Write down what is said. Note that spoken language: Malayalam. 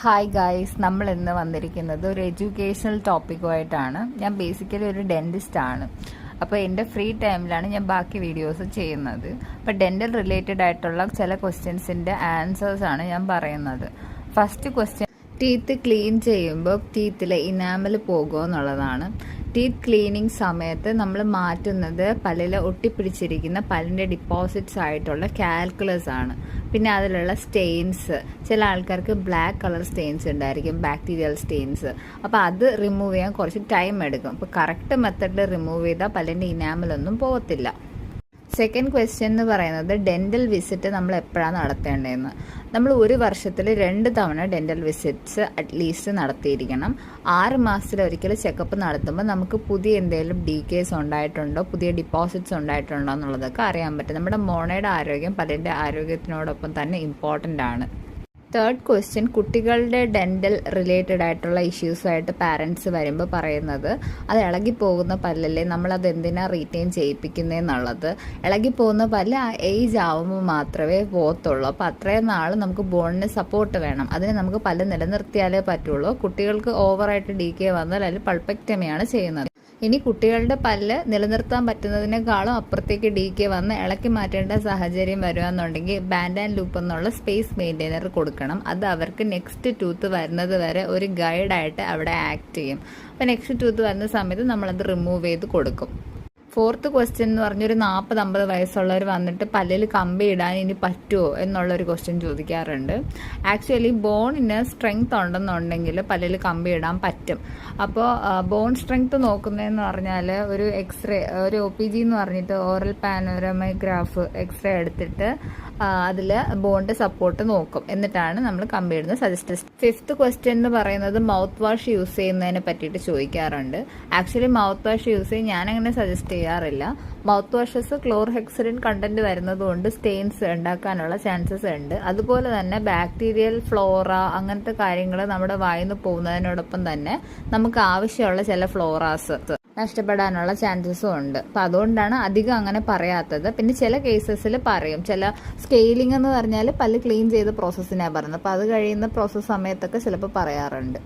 ഹായ് ഗായ്സ്, നമ്മൾ ഇന്ന് വന്നിരിക്കുന്നത് ഒരു എഡ്യൂക്കേഷണൽ ടോപ്പിക്കുമായിട്ടാണ്. ഞാൻ ബേസിക്കലി ഒരു ഡെൻറ്റിസ്റ്റ് ആണ്. അപ്പോൾ എൻ്റെ ഫ്രീ ടൈമിലാണ് ഞാൻ ബാക്കി വീഡിയോസ് ചെയ്യുന്നത്. അപ്പോൾ ഡെൻറ്റൽ റിലേറ്റഡ് ആയിട്ടുള്ള ചില ക്വസ്റ്റ്യൻസിൻ്റെ ആൻസേഴ്സാണ് ഞാൻ പറയുന്നത്. ഫസ്റ്റ് ക്വസ്റ്റ്യൻ, ടീത്ത് ക്ലീൻ ചെയ്യുമ്പോൾ ടീത്തിലെ ഇനാമൽ പോകുമോ എന്നുള്ളതാണ്. ടീത്ത് ക്ലീനിങ് സമയത്ത് നമ്മൾ മാറ്റുന്നത് പല്ലിൽ ഒട്ടിപ്പിടിച്ചിരിക്കുന്ന പല്ലിൻ്റെ ഡിപ്പോസിറ്റ്സ് ആയിട്ടുള്ള കാൽക്കുലസ് ആണ്. പിന്നെ അതിലുള്ള സ്റ്റെയിൻസ്, ചില ആൾക്കാർക്ക് ബ്ലാക്ക് കളർ സ്റ്റെയിൻസ് ഉണ്ടായിരിക്കും, ബാക്ടീരിയൽ സ്റ്റെയിൻസ്. അപ്പോൾ അത് റിമൂവ് ചെയ്യാൻ കുറച്ച് ടൈം എടുക്കും. അപ്പോൾ കറക്റ്റ് മെത്തഡിൽ റിമൂവ് ചെയ്താൽ പല്ലിൻ്റെ ഇനാമലൊന്നും പോകത്തില്ല. സെക്കൻഡ് ക്വസ്റ്റ്യൻ എന്ന് പറയുന്നത്, ഡെൻറ്റൽ വിസിറ്റ് നമ്മൾ എപ്പോഴാണ് നടത്തേണ്ടതെന്ന്. നമ്മൾ ഒരു വർഷത്തിൽ 2 തവണ ഡെൻറ്റൽ വിസിറ്റ്സ് അറ്റ്ലീസ്റ്റ് നടത്തിയിരിക്കണം. 6 മാസത്തിലൊരിക്കൽ ചെക്കപ്പ് നടത്തുമ്പോൾ നമുക്ക് പുതിയ എന്തെങ്കിലും ഡീക്കേസ് ഉണ്ടായിട്ടുണ്ടോ, പുതിയ ഡിപ്പോസിറ്റ്സ് ഉണ്ടായിട്ടുണ്ടോ എന്നുള്ളതൊക്കെ അറിയാൻ പറ്റും. നമ്മുടെ മോണയുടെ ആരോഗ്യം പല്ലിൻ്റെ ആരോഗ്യത്തിനോടൊപ്പം തന്നെ ഇമ്പോർട്ടൻ്റ് ആണ്. തേർഡ് ക്വസ്റ്റ്യൻ, കുട്ടികളുടെ ഡെൻറ്റൽ റിലേറ്റഡ് ആയിട്ടുള്ള ഇഷ്യൂസായിട്ട് പാരൻസ് വരുമ്പോൾ പറയുന്നത്, അത് ഇളകിപ്പോകുന്ന പല്ലല്ലേ, നമ്മളത് എന്തിനാണ് റീറ്റെയിൻ ചെയ്യിപ്പിക്കുന്നതെന്നുള്ളത്. ഇളകിപ്പോകുന്ന പല്ല് ആ ഏജ് ആവുമ്പോൾ മാത്രമേ പോകത്തുള്ളൂ. അപ്പോൾ അത്രയും നാൾ നമുക്ക് ബോണിന് സപ്പോർട്ട് വേണം. അതിന് നമുക്ക് പല്ല് നിലനിർത്തിയാലേ പറ്റുള്ളൂ. കുട്ടികൾക്ക് ഓവറായിട്ട് ഡീക്കേ വന്നാൽ അതിൽ പൾപ്പക്ടമിയാണ് ചെയ്യുന്നത്. ഇനി കുട്ടികളുടെ പല്ല് നിലനിർത്താൻ പറ്റുന്നതിനേക്കാളും അപ്പുറത്തേക്ക് ഡീക്കേ വന്ന് ഇളക്കി മാറ്റേണ്ട സാഹചര്യം വരുവാന്നുണ്ടെങ്കിൽ ബാൻഡ് ആൻഡ് ലൂപ്പ് എന്നുള്ള സ്പേസ് മെയിൻറ്റെയിനർ കൊടുക്കണം. അത് അവർക്ക് നെക്സ്റ്റ് ടൂത്ത് വരുന്നത് വരെ ഒരു ഗൈഡായിട്ട് അവിടെ ആക്ട് ചെയ്യും. അപ്പോൾ നെക്സ്റ്റ് ടൂത്ത് വരുന്ന സമയത്ത് നമ്മളത് റിമൂവ് ചെയ്ത് കൊടുക്കും. ഫോർത്ത് ക്വസ്റ്റ്യൻ എന്ന് പറഞ്ഞൊരു 40-50 വയസ്സുള്ളവർ വന്നിട്ട് പല്ലിൽ കമ്പി ഇടാൻ ഇനി പറ്റുമോ എന്നുള്ളൊരു ക്വസ്റ്റ്യൻ ചോദിക്കാറുണ്ട്. ആക്ച്വലി ബോണിന് സ്ട്രെങ്ത് ഉണ്ടെന്നുണ്ടെങ്കിൽ പല്ലിൽ കമ്പി ഇടാൻ പറ്റും. അപ്പോൾ ബോൺ സ്ട്രെങ്ത് നോക്കുന്നതെന്ന് പറഞ്ഞാൽ ഒരു എക്സ്റേ, ഒരു OPG എന്ന് പറഞ്ഞിട്ട് ഓറൽ പാനോരമോഗ്രാഫ് എക്സ്റേ എടുത്തിട്ട് അതിൽ ബോണിൻ്റെ സപ്പോർട്ട് നോക്കും. എന്നിട്ടാണ് നമ്മൾ കമ്പി ഇടുന്നത് സജസ്റ്റ്. ഫിഫ്ത്ത് ക്വസ്റ്റ്യൻ എന്ന് പറയുന്നത്, മൗത്ത് വാഷ് യൂസ് ചെയ്യുന്നതിനെ പറ്റിയിട്ട് ചോദിക്കാറുണ്ട്. ആക്ച്വലി മൗത്ത് വാഷ് യൂസ് ചെയ്യാൻ ഞാനങ്ങനെ സജസ്റ്റ് ചെയ്യാറില്ല. മൗത്ത് വാഷസ് ക്ലോർഹെക്സിഡിൻ കണ്ടന്റ് വരുന്നതുകൊണ്ട് സ്റ്റെയിൻസ് ഉണ്ടാക്കാനുള്ള ചാൻസസ് ഉണ്ട്. അതുപോലെ തന്നെ ബാക്ടീരിയൽ ഫ്ലോറ അങ്ങനത്തെ കാര്യങ്ങൾ നമ്മുടെ വായിന്ന് പോകുന്നതിനോടൊപ്പം തന്നെ നമുക്ക് ആവശ്യമുള്ള ചില ഫ്ലോറാസ് നഷ്ടപ്പെടാനുള്ള ചാൻസസും ഉണ്ട്. അപ്പം അതുകൊണ്ടാണ് അധികം അങ്ങനെ പറയാത്തത്. പിന്നെ ചില കേസസിൽ പറയും. ചില സ്കെയിലിംഗ് എന്ന് പറഞ്ഞാൽ പല്ല് ക്ലീൻ ചെയ്ത പ്രോസസ്സിനാണ് പറയുന്നത്. അപ്പോൾ അത് കഴിയുന്ന പ്രോസസ്സ് സമയത്തൊക്കെ ചിലപ്പോൾ പറയാറുണ്ട്.